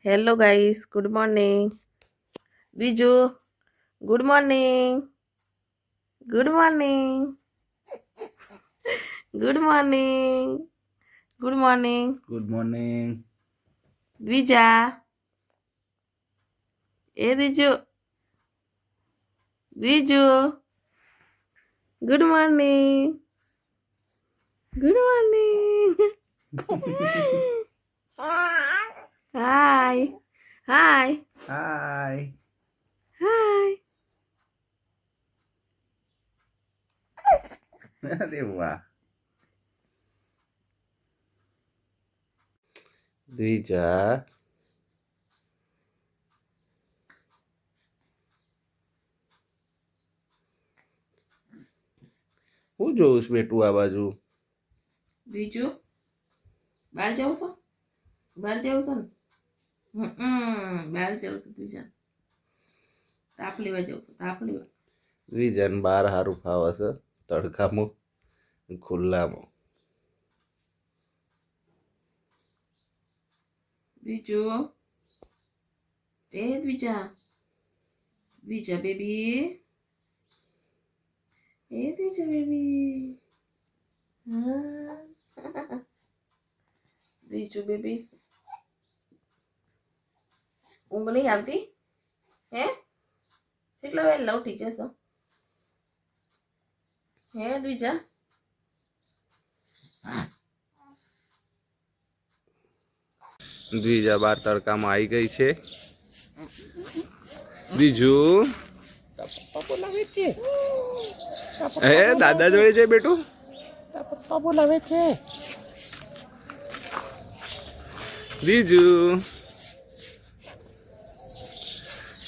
Hello guys, good morning. બીજું good morning, good morning, good morning, good morning. Good morning. બીજા બીજું good morning, good morning. Hi hi hi. Hi. અરે વાહ. દ્વિજા હું જોઉં છું બેટું આ બાજુ? બીજું બહાર જાઉં છો? બહાર જાઉં છો ને? બહાર જાઉં છું. બીજા તાપ લેવા જાઉં છું. તાપ લેવા. દ્વિજાને બાર હારું ફાવે છે, તડકામાં ખુલ્લામાં. બીજું બીજા બીજા બેબી બીજા બેબી હા. બીજું બેબી ઊંઘ નહીં આવતી હે? કેટલા વહેલા ઉઠી જશો હે દ્વિજા? દ્વિજા બાર તડકામાં આવી ગઈ છે. બીજું બોલાવે છે. દાદા જોડે છે બેટું. પપ્પા બોલાવે છે. બીજું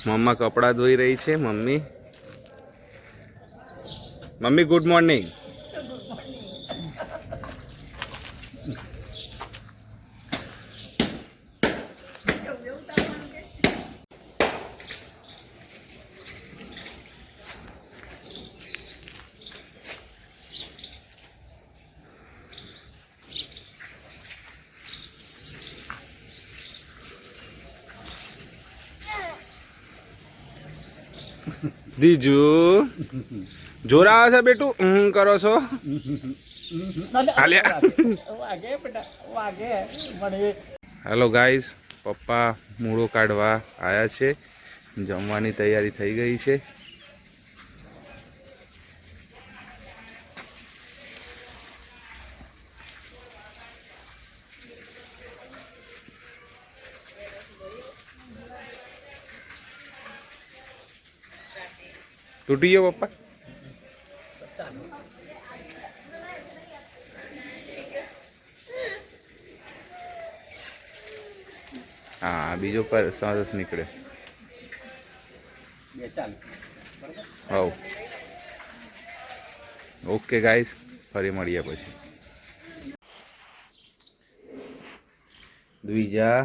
મમ્મા કપડા ધોઈ રહી છે. Mummy good morning. દીજુ જોર આવે છે બેટું? કરો છો? હેલો ગાઈસ, પપ્પા મૂળો કાઢવા આવ્યા છે. જમવાની તૈયારી થઈ ગઈ છે. તૂટી ગયો પપ્પા? હા, બીજો પર સરસ નીકળ્યો. હવ ઓકે ગાઈસ, ફરી મળીએ પછી. દ્વિજા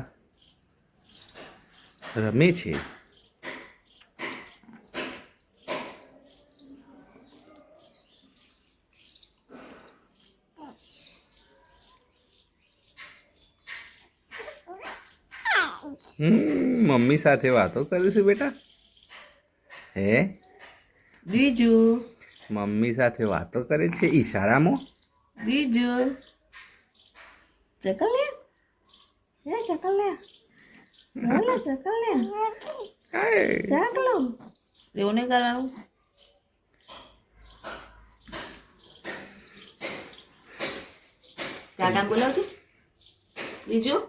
રમે છે. મમ્મી સાથે વાતો કરીશું બેટા? હે બીજું મમ્મી સાથે વાતો કરે છે ઈશારામાં? બીજું ચકલ લે હે ચકલ લે બોલે ચકલ લે ચકલો એવું નહીં કરવાનું. કાકા બોલાવજો. બીજું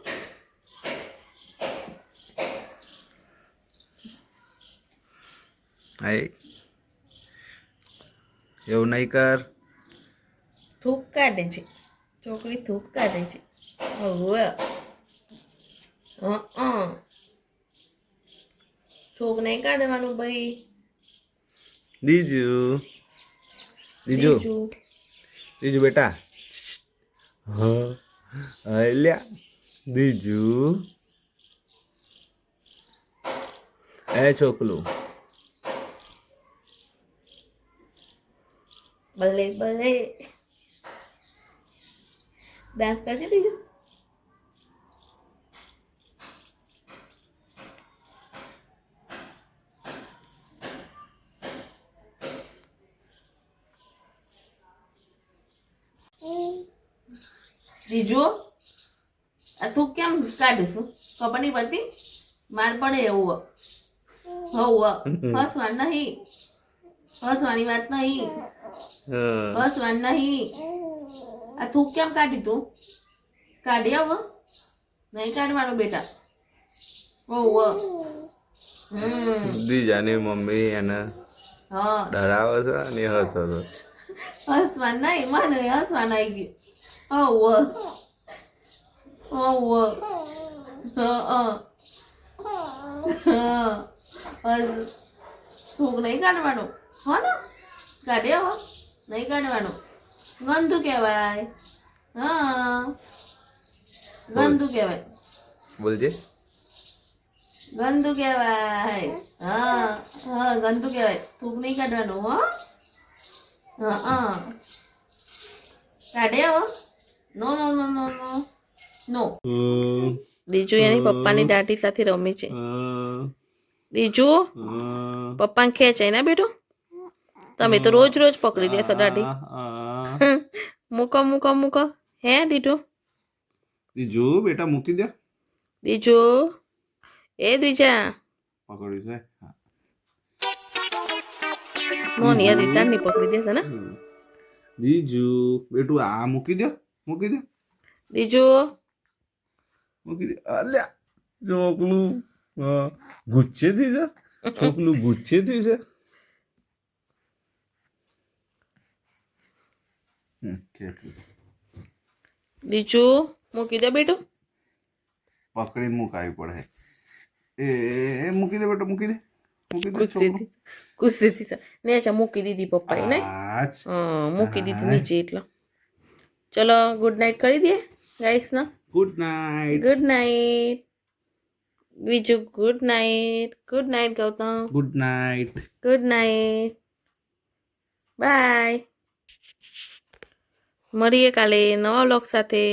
એવું નહીં કર. થૂક કાઢે છે છોકરી, થૂક કાઢે છે. હવે થૂક નહીં કાઢવાનું ભાઈ. દીજુ બેટા. હા લ્યા દીજુ. છોકલું ભલે ભલે દાંત કાઢી દીધું. બીજું આ તું કેમ કાઢીશું ખબર નહીં પડતી માર પડે એવું હસવાનું નહીં હસવાની વાત નહીં હસવાનું નહીં આ તું કેમ કાઢી તું કાઢી આવ નહીં કાઢવાનું બેટા દીજાની મમ્મી એને હા ડરાવે છે અને હસો છો હસવાનું નહીં મને હસવાનું આવી ગયું થૂક નહીં કાઢવાનું હો ને કાઢે હો નહીં કાઢવાનું ગંદુ કહેવાય હા ગંદુ કહેવાય બોલજે ગંદુ કહેવાય હા હા ગંદુ કહેવાય થૂક નહીં કાઢવાનું હો હા કાઢે હો નો નો નો નો નો નો બીજું એની પપ્પાની દાઢી સાથે રમે છે બીજું પપ્પાને ખેંચાય ના બેટો તમે તો રોજ રોજ પકડી દેશો દાઢી મૂકો મૂકો મૂકો હે દીધું દીજુ બેટા મૂકી દે દીજો એ દ્વિજા પકડ્યું છે મોની આ દીતા નહીં પકડી દેશે ને દીજુ બેટું આ મૂકી દે મૂકી દે દીજો મૂકી દે અલ્યા ચોકલું ગુચ્છે થી છે ચોકલું ગુચ્છે થી છે દીજો મૂકી દે બેટો પકડીને મુકાવી પડે એ મૂકી દે બેટો મૂકી દે ગુસ્સેથી ગુસ્સેથી ને અચ્છા મૂકી દીધી પપ્પાએ ને હા મૂકી દીધી નીચે એટલે ચલો ગુડ નાઇટ કરી દઈએ ગાઈસ ના ગુડ નાઇટ બીજું good night Gautam good night bye મળીએ કાલે નવા વ્લોગ સાથે